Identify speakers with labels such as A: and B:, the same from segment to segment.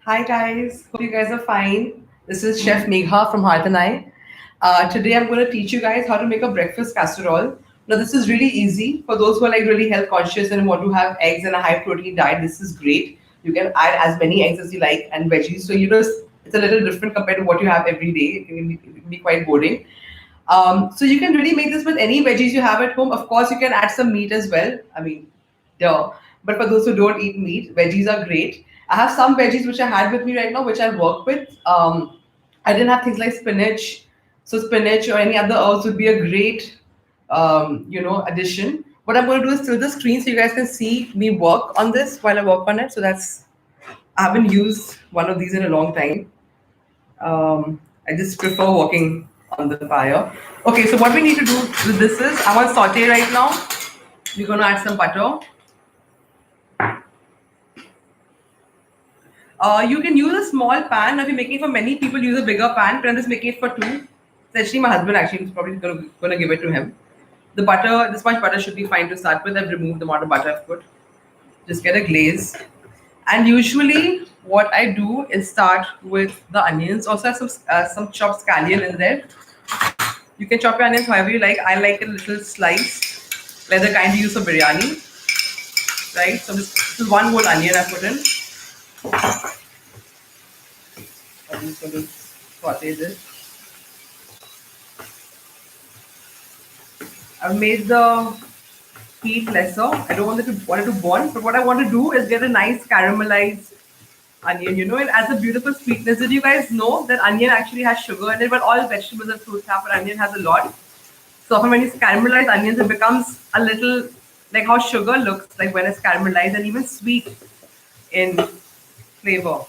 A: Hi guys, hope you guys are fine. This is Chef Megha from Heart and I. Today I'm going to teach you guys how to make a breakfast casserole. Now this is really easy for those who are like really health conscious and want to have eggs and a high protein diet. This is great. You can add as many eggs as you like and veggies. So it's a little different compared to what you have every day. It can be quite boring. So you can really make this with any veggies you have at home. Of course, you can add some meat as well. I mean, duh. But for those who don't eat meat, veggies are great. I have some veggies which I had with me right now, which I work with. I didn't have things like spinach. So spinach or any other herbs would be a great, addition. What I'm going to do is tilt the screen so you guys can see me work on this while I work on it. I haven't used one of these in a long time. I just prefer working on the fire. Okay, so what we need to do with this is I want saute right now. We're going to add some butter. You can use a small pan. Now, if you're making it for many people, use a bigger pan. But I'm just making it for two. Especially my husband actually is probably gonna give it to him. The butter, this much butter should be fine to start with. I've removed the amount of butter I've put. Just get a glaze. And usually, what I do is start with the onions. Also, have some chopped scallion in there. You can chop your onions however you like. I like a little slice, like the kind you use for biryani, right? So this is one whole onion I put in. I'm just going to saute this. I've made the heat lesser. I don't want it to burn, but what I want to do is get a nice caramelized onion. It adds a beautiful sweetness. Did you guys know that onion actually has sugar in it? But all vegetables and fruits have, but onion has a lot. So often when you caramelize onions, it becomes a little like how sugar looks like when it's caramelized and even sweet in flavor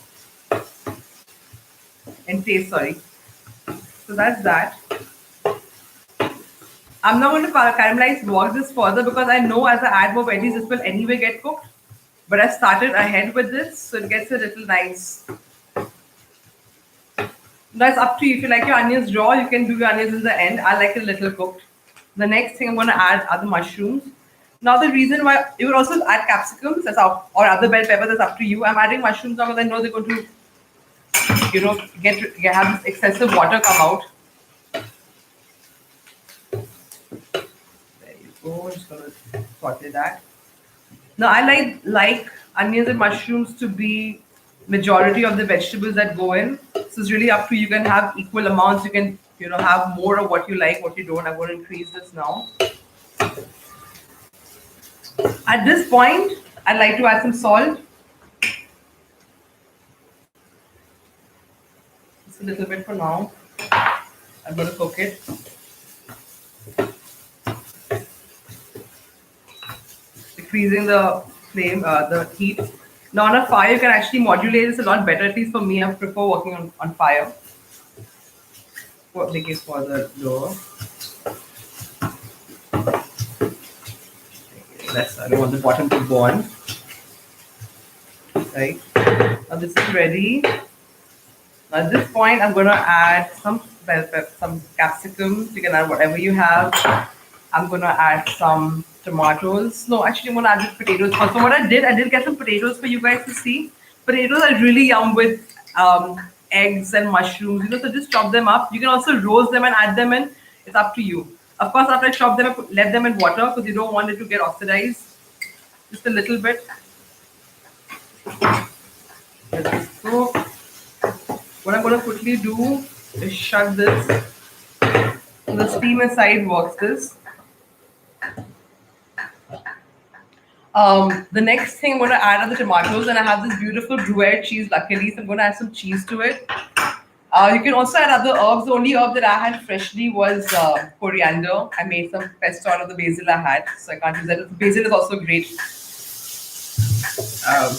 A: and taste. Sorry. So that's that. I'm not going to caramelize this further because I know as I add more veggies, this will anyway get cooked. But I started ahead with this, so it gets a little nice. That's up to you. If you like your onions raw, you can do your onions in the end. I like it a little cooked. The next thing I'm going to add are the mushrooms. Now the reason why you would also add capsicums or other bell peppers, that's up to you. I'm adding mushrooms now because I know they're going to, have this excessive water come out. There you go. Just going to saute that. Now I like onions and mushrooms to be majority of the vegetables that go in. So it's really up to you. You can have equal amounts. You can have more of what you like, what you don't. I'm going to increase this now. At this point, I'd like to add some salt. Just a little bit for now. I'm going to cook it. Decreasing the flame, the heat. Now on a fire, you can actually modulate this a lot better. At least for me, I prefer working on fire. Make it further lower. I don't want the bottom to burn. Right. Now this is ready. Now at this point, I'm going to add some bell pepper, some capsicums. You can add whatever you have. I'm going to add some tomatoes. No, actually, I'm going to add the potatoes. So what I did get some potatoes for you guys to see. Potatoes are really yum with eggs and mushrooms. So just chop them up. You can also roast them and add them in. It's up to you. Of course, after I chop them, let them in water because you don't want it to get oxidized. Just a little bit. Let this go. What I'm going to quickly do is shut this. So the steam inside works this. The next thing I'm going to add are the tomatoes, and I have this beautiful Gruyere cheese, luckily, so I'm going to add some cheese to it. You can also add other herbs. The only herb that I had freshly was coriander. I made some pesto out of the basil I had, so I can't use that. Basil is also great herb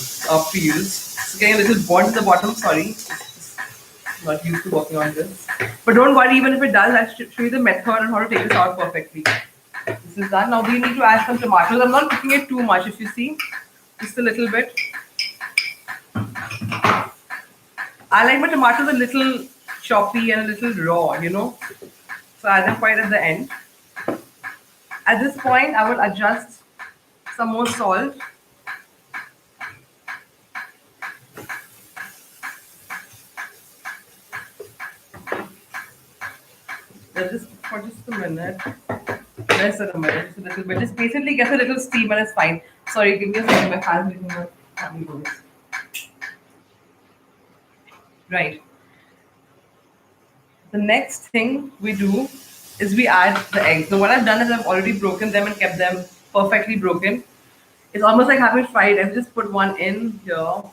A: to use. It's getting a little burnt at the bottom, sorry. Not used to working on this. But don't worry, even if it does, I'll show you the method on how to take this out perfectly. This is done. Now we need to add some tomatoes. I'm not cooking it too much, if you see. Just a little bit. I like my tomatoes a little choppy and a little raw, So I add them quite at the end. At this point, I will adjust some more salt. Just for just a minute. Less than a minute, just a little bit. Just basically gets a little steam and it's fine. Sorry, give me a second. My fan's making a happy noise. Right. The next thing we do is we add the eggs. So what I've done is I've already broken them and kept them perfectly broken. It's almost like having fried eggs. Just put one in here,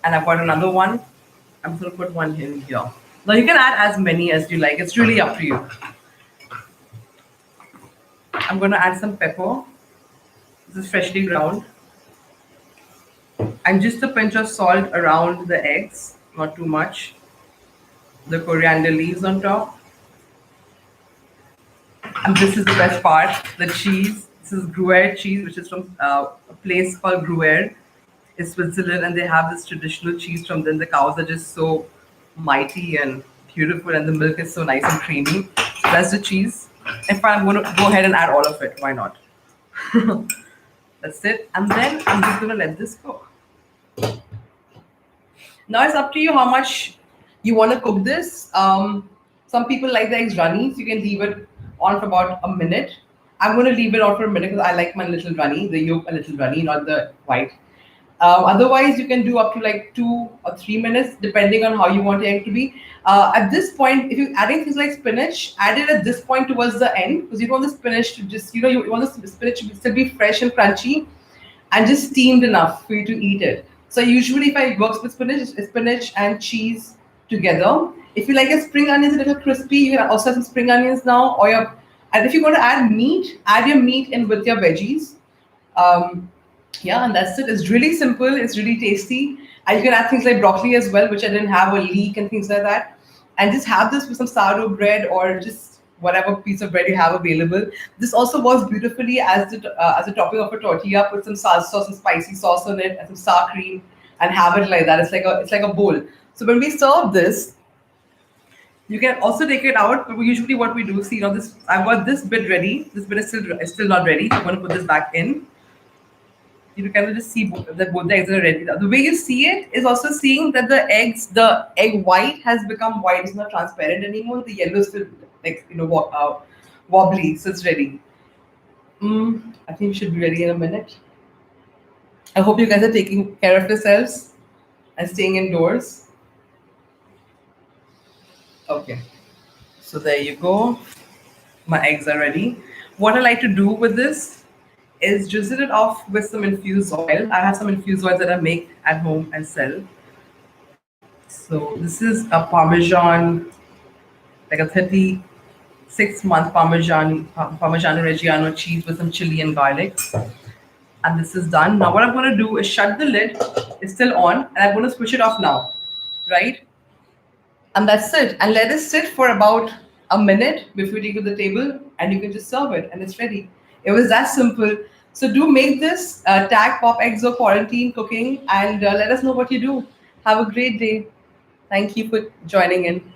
A: and I've got another one. I'm just gonna put one in here. Now you can add as many as you like. It's really up to you. I'm gonna add some pepper. This is freshly ground, and just a pinch of salt around the eggs, not too much. The coriander leaves on top. And this is the best part, the cheese. This is Gruyere cheese, which is from a place called Gruyere in Switzerland, and they have this traditional cheese from them. The cows are just so mighty and beautiful, and the milk is so nice and creamy. So that's the cheese. In fact, I'm going to go ahead and add all of it. Why not? That's it. And then I'm just going to let this cook. Now it's up to you how much you want to cook this. Some people like the eggs runny, so you can leave it on for about a minute. I'm going to leave it on for a minute because I like my little runny, the yolk a little runny, not the white. Otherwise, you can do up to like 2 or 3 minutes, depending on how you want the egg to be. At this point, if you're adding things like spinach, add it at this point towards the end because you don't want the spinach to just, you want the spinach to still be fresh and crunchy and just steamed enough for you to eat it. So usually if I work with spinach and cheese together. If you like your spring onions a little crispy, you can also have some spring onions now. And if you're going to add meat, add your meat in with your veggies. Yeah, and that's it. It's really simple. It's really tasty. And you can add things like broccoli as well, which I didn't have, or leek and things like that. And just have this with some sourdough bread or just whatever piece of bread you have available. This also works beautifully as a topping of a tortilla. Put some salsa, some spicy sauce on it, and some sour cream, and have it like that. It's like a bowl. So when we serve this, you can also take it out. But usually, what we do, see, this I've got this bit ready. This bit is still not ready. I'm going to put this back in. You kind of just see that both the eggs are ready. The way you see it is also seeing that the egg white has become white. It's not transparent anymore. The yellow is still wobbly. So it's ready. I think we should be ready in a minute. I hope you guys are taking care of yourselves and staying indoors. Okay. So there you go. My eggs are ready. What I like to do with this is drizzle it off with some infused oil. I have some infused oils that I make at home and sell. So this is a Parmesan, like a 36-month Parmigiano Reggiano cheese with some chili and garlic. And this is done. Now what I'm going to do is shut the lid. It's still on, and I'm going to switch it off now, right? And that's it. And let it sit for about a minute before you take it to the table, and you can just serve it, and it's ready. It was that simple. So do make this, tag Pop Eggs or Quarantine Cooking, and let us know what you do. Have a great day. Thank you for joining in.